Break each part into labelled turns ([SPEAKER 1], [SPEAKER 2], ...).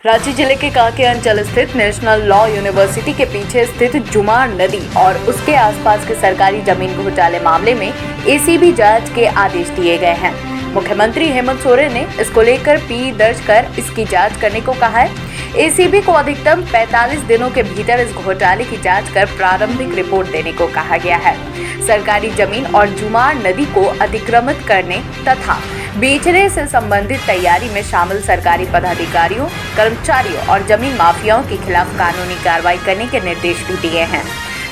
[SPEAKER 1] रांची जिले के कांके अंचल स्थित नेशनल लॉ यूनिवर्सिटी के पीछे स्थित जुमार नदी और उसके आसपास के सरकारी जमीन घोटाले मामले में एसीबी जांच के आदेश दिए गए हैं। मुख्यमंत्री हेमंत सोरेन ने इसको लेकर पी दर्ज कर इसकी जांच करने को कहा है। एसीबी को अधिकतम 45 दिनों के भीतर इस घोटाले की जांच कर प्रारंभिक रिपोर्ट देने को कहा गया है। सरकारी जमीन और जुमार नदी को अतिक्रमित करने तथा बेचने से संबंधित तैयारी में शामिल सरकारी पदाधिकारियों, कर्मचारियों और जमीन माफियाओं के खिलाफ कानूनी कार्रवाई करने के निर्देश भी दिए हैं।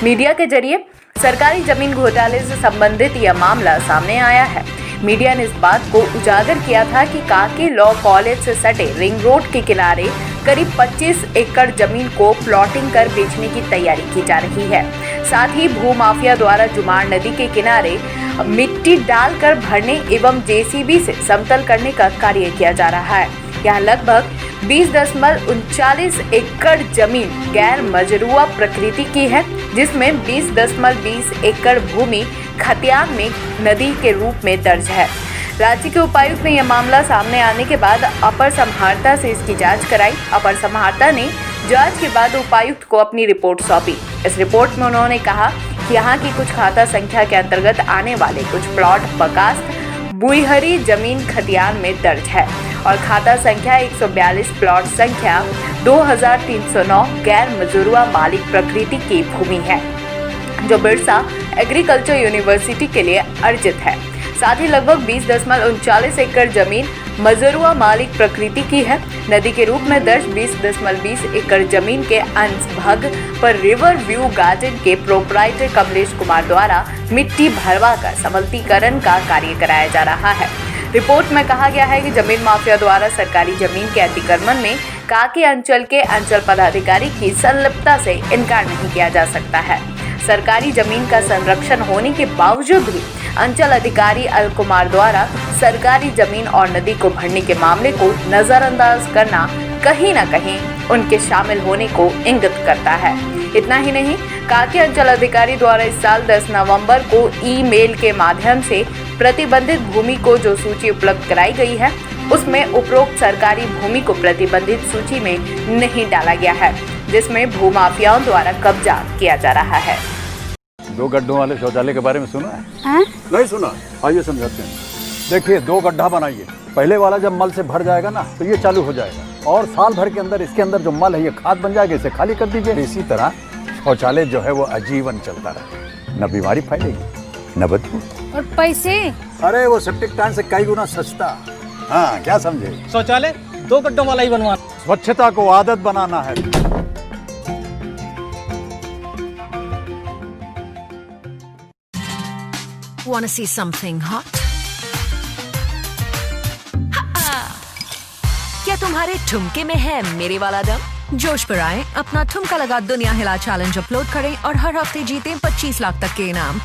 [SPEAKER 1] मीडिया के जरिए सरकारी जमीन घोटाले से संबंधित यह मामला सामने आया है। मीडिया ने इस बात को उजागर किया था कि कांके लॉ कॉलेज से सटे रिंग रोड के किनारे करीब 25 एकड़ जमीन को प्लॉटिंग कर बेचने की तैयारी की जा रही है। साथ ही भूमाफिया द्वारा जुमार नदी के किनारे मिट्टी डालकर भरने एवं जेसीबी से समतल करने का कार्य किया जा रहा है। यहाँ लगभग 20.39 एकड़ जमीन गैर मजरूआ प्रकृति की है, जिसमें 20.20 एकड़ भूमि खतियान में नदी के रूप में दर्ज है। राज्य के उपायुक्त ने यह मामला सामने आने के बाद अपर समाहर्ता से इसकी जांच कराई। अपर समाहर्ता ने जांच के बाद उपायुक्त को अपनी रिपोर्ट सौंपी। इस रिपोर्ट में उन्होंने कहा कि यहाँ की कुछ खाता संख्या के अंतर्गत आने वाले कुछ प्लॉट बकास्त बुईहरी जमीन खतियान में दर्ज है और खाता संख्या 142 प्लॉट संख्या 2309 गैर मजरूआ मालिक प्रकृति की भूमि है, जो बिरसा एग्रीकल्चर यूनिवर्सिटी के लिए अर्जित है। साथ ही लगभग 20.39 एकड़ जमीन मजरूआ मालिक प्रकृति की है। नदी के रूप में दर्ज 20.20 एकड़ जमीन के अंश भाग पर रिवर व्यू गार्डन के प्रोप्राइटर कमलेश कुमार द्वारा मिट्टी भरवा कर समतलीकरण का कार्य कराया जा रहा है। रिपोर्ट में कहा गया है कि जमीन माफिया द्वारा सरकारी जमीन के अतिक्रमण में कांके अंचल के अंचल पदाधिकारी की संलिप्तता से इनकार नहीं किया जा सकता है। सरकारी जमीन का संरक्षण होने के बावजूद भी अंचल अधिकारी अल कुमार द्वारा सरकारी जमीन और नदी को भरने के मामले को नजरअंदाज करना कहीं न कहीं उनके शामिल होने को इंगित करता है। इतना ही नहीं, कांके अंचल अधिकारी द्वारा इस साल 10 नवंबर को ईमेल के माध्यम से प्रतिबंधित भूमि को जो सूची उपलब्ध कराई गई है, उसमें उपरोक्त सरकारी भूमि को प्रतिबंधित सूची में नहीं डाला गया है, जिसमें भूमाफियाओं द्वारा कब्जा किया जा रहा है।
[SPEAKER 2] 2 गड्ढों वाले शौचालय के बारे में सुना है?
[SPEAKER 3] नहीं सुना।
[SPEAKER 2] आइए समझाते हैं। देखिए, 2 गड्ढा बनाइए। पहले वाला जब मल से भर जाएगा ना, तो ये चालू हो जाएगा और साल भर के अंदर इसके अंदर जो मल है ये खाद बन जाएगा, इसे खाली कर दीजिए। इसी तरह शौचालय जो है वो आजीवन चलता रहे, न बीमारी फैलेगी न बदबू।
[SPEAKER 4] और पैसे?
[SPEAKER 2] अरे वो सेप्टिक टैंक से कई गुना सस्ता। हाँ, क्या समझे?
[SPEAKER 3] शौचालय 2 गड्ढों वाला ही बनवाना।
[SPEAKER 2] स्वच्छता को आदत बनाना है।
[SPEAKER 5] Want to see something hot? क्या तुम्हारे ठुमके में है मेरे वाला दम? जोश पर आए, अपना ठुमका लगा दुनिया हिला चैलेंज अपलोड करें और हर हफ्ते जीतें 25 लाख तक के इनाम।